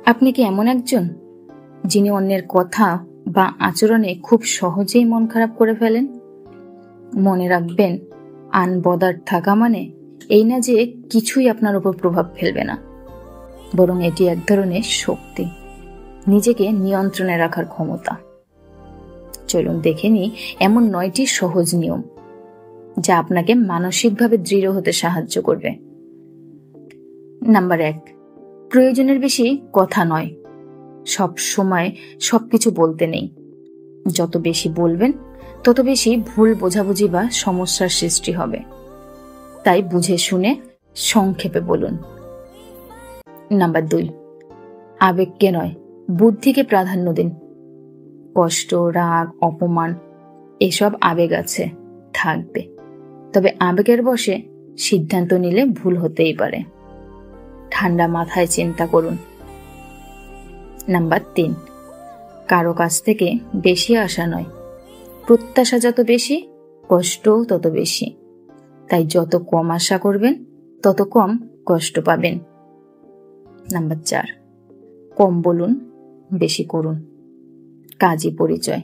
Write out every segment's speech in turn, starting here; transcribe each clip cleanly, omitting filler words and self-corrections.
আপনি কি এমন একজন যিনি অন্যের কথা বা আচরণে খুব সহজেই মন খারাপ করে ফেলেন? মনে রাখবেন, আনবদার থাকা মানে এই না যে কিছুই আপনার উপর প্রভাব ফেলবে না, বরং এটি এক ধরনের শক্তি, নিজেকে নিয়ন্ত্রণে রাখার ক্ষমতা। চলুন দেখে নিই এমন 9টি সহজ নিয়ম যা আপনাকে মানসিকভাবে দৃঢ় হতে সাহায্য করবে। নাম্বার 1, প্রয়োজনের বেশি কথা নয়। সব সময় সবকিছু বলতে নেই। যত বেশি বলবেন তত বেশি ভুল বোঝাবুঝি বা সমস্যার সৃষ্টি হবে। তাই বুঝে শুনে সংক্ষেপে বলুন। নাম্বার 2, আবেগকে নয়, বুদ্ধিকে প্রাধান্য দিন। কষ্ট, রাগ, অপমান এসব আবেগ আছে, থাকবে, তবে আবেগের বশে সিদ্ধান্ত নিলে ভুল হতেই পারে। ঠান্ডা মাথায় চিন্তা করুন। নাম্বার 3, কারো কাছ থেকে বেশি আশা নয়। প্রত্যাশা যত বেশি, কষ্টও তত বেশি। তাই যত কম আশা করবেন তত কম কষ্ট পাবেন। নাম্বার 4, কম বলুন, বেশি করুন। কাজই পরিচয়।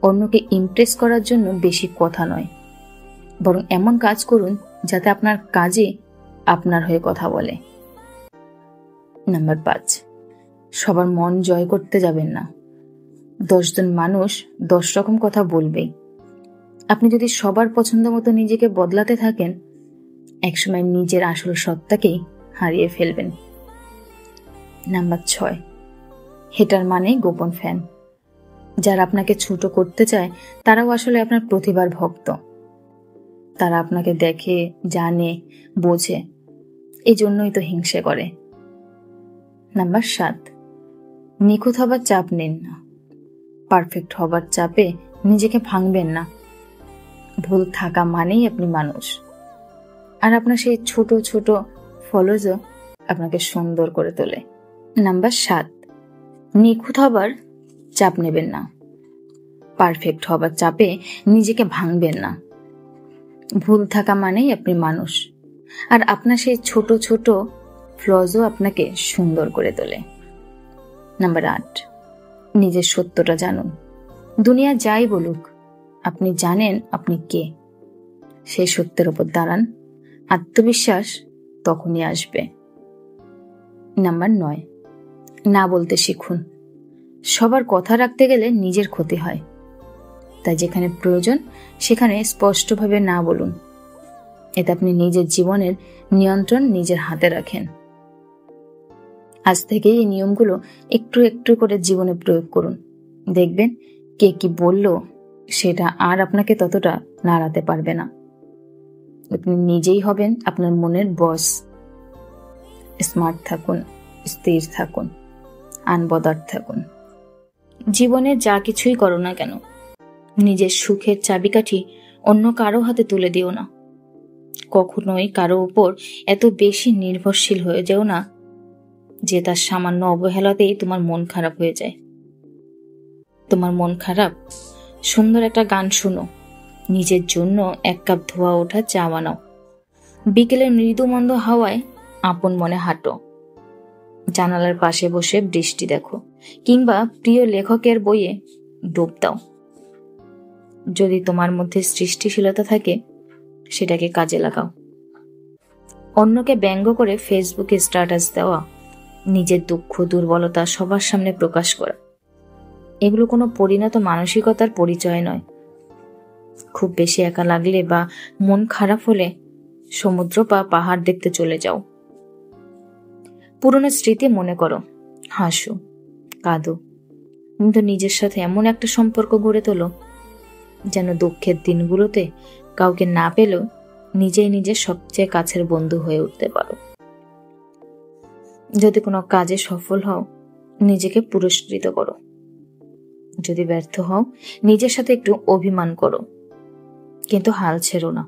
অন্যকে ইমপ্রেস করার জন্য বেশি কথা নয়, বরং এমন কাজ করুন যাতে আপনার কাজে আপনার হয়ে কথা বলে। নাম্বার 5, সবার মন জয় করতে যাবেন না। 10 জন মানুষ 10 রকম কথা বলবেই। আপনি যদি সবার পছন্দ মতো নিজেকে বদলাতে থাকেন, একসময় নিজের আসল সত্তাকেই হারিয়ে ফেলবেন। নাম্বার 6, হেটার মানে গোপন ফ্যান। যারা আপনাকে ছোট করতে চায় তারাও আসলে আপনার প্রতিভার ভক্ত। তারা আপনাকে দেখে, জানে, বোঝে, এই জন্যই তো হিংসে করে। নাম্বার 7, নিখুঁত হবার চাপ নিন না। পারফেক্ট হবার চাপে নিজেকে ভাঙবেন না। ভুল থাকা মানেই আপনি মানুষ, আর আপনার সেই ছোট ছোট ফলজও আপনাকে সুন্দর করে তোলে। নাম্বার 7, নিখুঁত হবার চাপ নেবেন না। পারফেক্ট হবার চাপে নিজেকে ভাঙবেন না। ভুল থাকা মানেই আপনি মানুষ, আর আপনার সেই ছোট ছোট ফ্লজও আপনাকে সুন্দর করে তোলে। নাম্বার 8, নিজের সত্যটা জানুন। দুনিয়া যাই বলুক, আপনি জানেন আপনি কে। সেই সত্যের উপর দাঁড়ান। আত্মবিশ্বাস তখনই আসবে। নাম্বার 9, না বলতে শিখুন। সবার কথা রাখতে গেলে নিজের ক্ষতি হয়, তাই যেখানে প্রয়োজন সেখানে স্পষ্টভাবে না বলুন। এতে আপনি নিজের জীবনের নিয়ন্ত্রণ নিজের হাতে রাখেন। আজ থেকে এই নিয়মগুলো একটু একটু করে জীবনে প্রয়োগ করুন। দেখবেন কে কি বলল সেটা আর আপনাকে ততটা নাড়াতে পারবে না। আপনি নিজেই হবেন আপনার মনের বস। স্মার্ট থাকুন, স্থির থাকুন, আনবদার থাকুন। জীবনে যা কিছুই করো না কেন, নিজের সুখের চাবিকাঠি অন্য কারো হাতে তুলে দিও না। কখনোই কারো উপর এত বেশি নির্ভরশীল হয়ে যেও না যে তার সামান্য অবহেলাতেই তোমার মন খারাপ হয়ে যায়। তোমার মন খারাপ, সুন্দর একটা গান শুনো, নিজের জন্য 1 কাপ ধোয়া ওঠা চা বানাও, বিকেলের মৃদু মন্দ হাওয়ায় আপন মনে হাঁটো, জানালার পাশে বসে বৃষ্টি দেখো, কিংবা প্রিয় লেখকের বইয়ে ডুব দাও। যদি তোমার মধ্যে সৃষ্টিশীলতা থাকে, সেটাকে কাজে লাগাও। অন্যকে ব্যঙ্গ করে ফেসবুকে স্ট্যাটাস দেওয়া, নিজের দুঃখ দুর্বলতা সবার সামনে প্রকাশ করা, এগুলো কোনো পরিণত মানসিকতার পরিচয় নয়। খুব বেশি একা লাগলে বা মন খারাপ হলে সমুদ্র বা পাহাড় দেখতে চলে যাও। পুরনো স্মৃতি মনে করো, হাসো, কাঁদো, কিন্তু নিজের সাথে এমন একটা সম্পর্ক গড়ে তোলো যেন দুঃখের দিনগুলোতে কাউকে না পেলেও নিজেই নিজের সবচেয়ে কাছের বন্ধু হয়ে উঠতে পারো। যদি কোনো কাজে সফল হও, নিজেকে পুরস্কৃত করো। যদি ব্যর্থ হও, নিজের সাথে একটু অভিমান করো, কিন্তু হাল ছেড়ো না।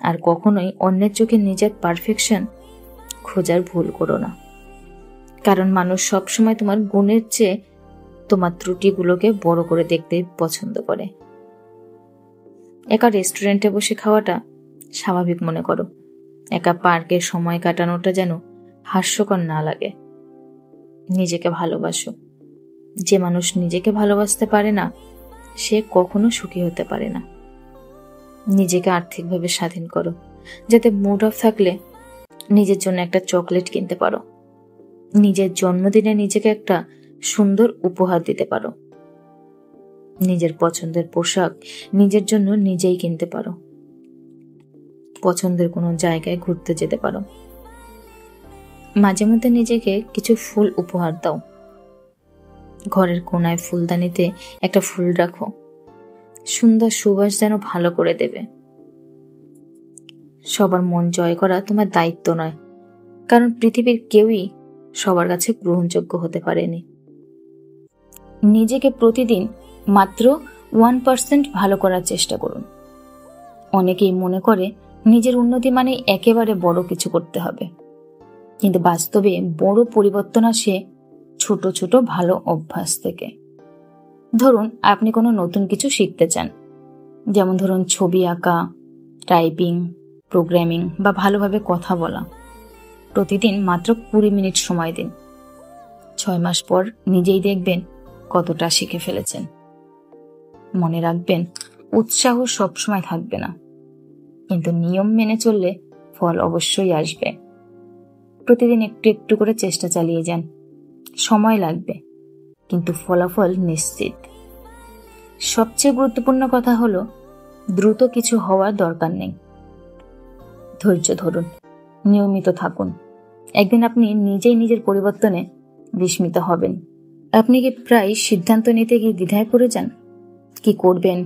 আর কখনোই অন্যের চোখে নিজের পারফেকশন খোঁজার ভুল করো না, কারণ মানুষ সবসময় তোমার গুণের চেয়ে তোমার ত্রুটিগুলোকে বড় করে দেখতে পছন্দ করে। একা রেস্টুরেন্টে বসে খাওয়াটা স্বাভাবিক মনে করো, একা পার্কে সময় কাটানোটা যেন হাস্যকর না লাগে। নিজেকে ভালোবাসো। যে মানুষ নিজেকে ভালোবাসতে পারে না, সে কখনো সুখী হতে পারে না। নিজেকে আর্থিকভাবে স্বাধীন করো, যাতে মুড অফ থাকলে নিজের জন্য একটা চকলেট কিনতে পারো, নিজের জন্মদিনে নিজেকে একটা সুন্দর উপহার দিতে পারো, নিজের পছন্দের পোশাক নিজের জন্য নিজেই কিনতে পারো, পছন্দের কোনো জায়গায় ঘুরতে যেতে পারো। মাঝে মধ্যে নিজেকে কিছু ফুল উপহার দাও। ঘরের কোনায় ফুলদানিতে একটা ফুল রাখো, সুন্দর সুবাস যেন ভালো করে দেবে। সবার মন জয় করা তোমার দায়িত্ব নয়, কারণ পৃথিবীর কেউই সবার কাছে গ্রহণযোগ্য হতে পারেনি। নিজেকে প্রতিদিন মাত্র 1% ভালো করার চেষ্টা করুন। অনেকেই মনে করে নিজের উন্নতি মানে একেবারে বড় কিছু করতে হবে, কিন্তু বাস্তবে বড় পরিবর্তন আসে ছোট ছোট ভালো অভ্যাস থেকে। ধরুন আপনি কোনো নতুন কিছু শিখতে চান, যেমন ধরুন ছবি আঁকা, টাইপিং, প্রোগ্রামিং বা ভালোভাবে কথা বলা। প্রতিদিন মাত্র 20 মিনিট সময় দিন। 6 মাস পর নিজেই দেখবেন কতটা শিখে ফেলেছেন। মনে রাখবেন, উৎসাহ সবসময় থাকবে না, কিন্তু নিয়ম মেনে চললে ফল অবশ্যই আসবে। প্রতিদিন একটু একটু করে চেষ্টা চালিয়ে যান। সময় লাগবে, কিন্তু ফলাফল নিশ্চিত। সবচেয়ে গুরুত্বপূর্ণ কথা হলো, দ্রুত কিছু হওয়ার দরকার নেই। ধৈর্য ধরুন, নিয়মিত থাকুন। একদিন আপনি নিজেই নিজের পরিবর্তনে বিস্মিত হবেন। আপনি কি প্রায় সিদ্ধান্ত নিতে গিয়ে দ্বিধায় পড়ে যান? কি করবেন,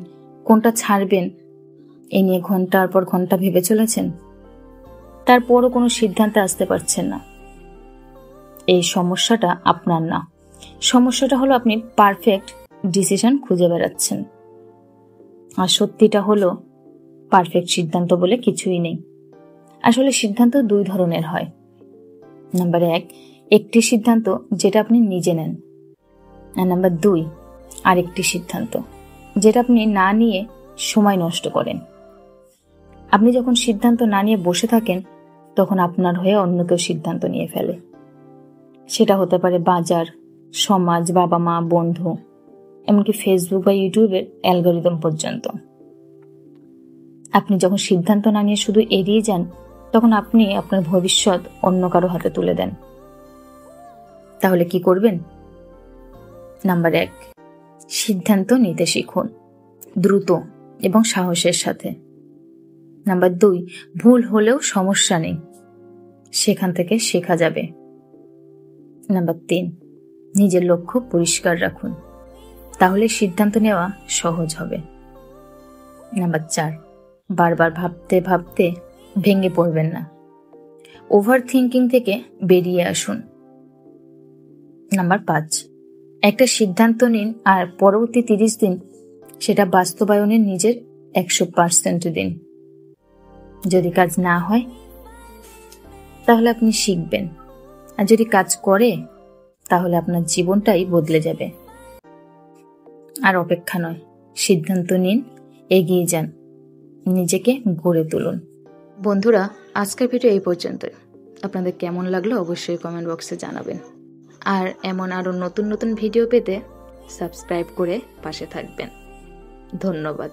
কোনটা ছাড়বেন, এই নিয়ে ঘন্টার পর ঘন্টা ভেবে চলেছেন, তারপরও কোনো সিদ্ধান্তে আসতে পারছেন না? এই সমস্যাটা আপনার না, সমস্যাটা হলো আপনি পারফেক্ট ডিসিশন খুঁজে বেড়াচ্ছেন। আর সত্যিটা হলো, পারফেক্ট সিদ্ধান্ত বলে কিছুই নেই। আসলে সিদ্ধান্ত 2 ধরনের হয়। নাম্বার 1, একটি সিদ্ধান্ত যেটা আপনি নিজে নেন। আর নাম্বার 2, আরেকটি সিদ্ধান্ত যেটা আপনি না নিয়ে সময় নষ্ট করেন। আপনি যখন সিদ্ধান্ত না নিয়ে বসে থাকেন, তখন আপনার হয়ে অন্য কেউ সিদ্ধান্ত নিয়ে ফেলে। সেটা হতে পারে বাজার, সমাজ, বাবা মা, বন্ধু, এমনকি ফেসবুক বা ইউটিউবের অ্যালগরিদম পর্যন্ত। আপনি যখন সিদ্ধান্ত না নিয়ে শুধু এড়িয়ে যান, তখন আপনি আপনার ভবিষ্যৎ অন্য কারো হাতে তুলে দেন। তাহলে কি করবেন? নাম্বার 1, সিদ্ধান্ত নিতে শিখুন, দ্রুত এবং সাহসের সাথে। নাম্বার 2, ভুল হলেও সমস্যা নেই, সেখান থেকে শেখা যাবে। নাম্বার 3, নিজের লক্ষ্য পরিষ্কার রাখুন, তাহলে সিদ্ধান্ত নেওয়া সহজ হবে। নাম্বার 4, বারবার ভাবতে ভাবতে ভেঙে পড়বেন না, ওভার থিঙ্কিং থেকে বেরিয়ে আসুন। নাম্বার 5, একটা সিদ্ধান্ত নিন আর পরবর্তী 30 দিন সেটা বাস্তবায়নের নিজের 100% দিন। যদি কাজ না হয়, তাহলে আপনি শিখবেন, আর যদি কাজ করে, তাহলে আপনার জীবনটাই বদলে যাবে। আর অপেক্ষা নয়, সিদ্ধান্ত নিন, এগিয়ে যান, নিজেকে গড়ে তুলুন। বন্ধুরা, আজকের ভিডিও এই পর্যন্তই। আপনাদের কেমন লাগলো অবশ্যই কমেন্ট বক্সে জানাবেন। আর এমন আরো নতুন নতুন ভিডিও পেতে সাবস্ক্রাইব করে পাশে থাকবেন। ধন্যবাদ।